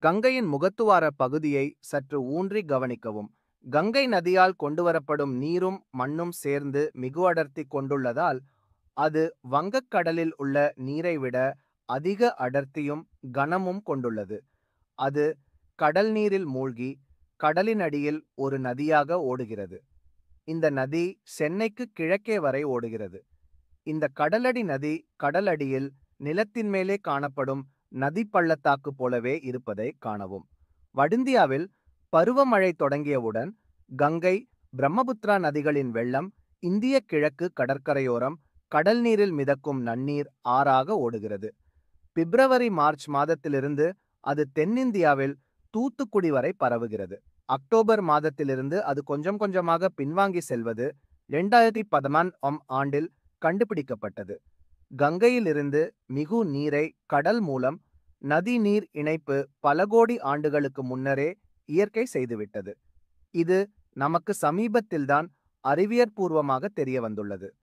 கங்கையின் முகத்துவார பகுதியை சற்று ஊன்றி கவனிக்கவும். கங்கை நதியால் கொண்டுவரப்படும் நீரும் மண்ணும் சேர்ந்து மிகு அடர்த்தி கொண்டுள்ளதால் அது வங்கக்கடலில் உள்ள நீரை விட அதிக அடர்த்தியும் கனமும் கொண்டுள்ளது. அது கடல் நீரில் மூழ்கி கடலின் அடியில் ஒரு நதியாக ஓடுகிறது. இந்த நதி சென்னைக்கு கிழக்கே வரை ஓடுகிறது. இந்த கடலடி நதி கடலடியில் நிலத்தின் மேலே காணப்படும் நதி பள்ளத்தாக்கு போலவே இருப்பதை காணவும். வடிந்தியாவில் பருவமழை தொடங்கியவுடன் கங்கை, பிரம்மபுத்திரா நதிகளின் வெள்ளம் இந்திய கிழக்கு கடற்கரையோரம் கடல் நீரில் மிதக்கும் நன்னீர் ஆறாக ஓடுகிறது. பிப்ரவரி மார்ச் மாதத்திலிருந்து அது தென்னிந்தியாவில் தூத்துக்குடி வரை பரவுகிறது. அக்டோபர் மாதத்திலிருந்து அது கொஞ்சம் கொஞ்சமாக பின்வாங்கி செல்வது 2014ஆம் ஆண்டில் கண்டுபிடிக்கப்பட்டது. கங்கையிலிருந்து மிகு நீரை கடல் மூலம் நதி நீர் இணைப்பு பல கோடி ஆண்டுகளுக்கு முன்னரே இயற்கை செய்துவிட்டது. இது நமக்கு சமீபத்தில்தான் அறிவியற்பூர்வமாக தெரிய வந்துள்ளது.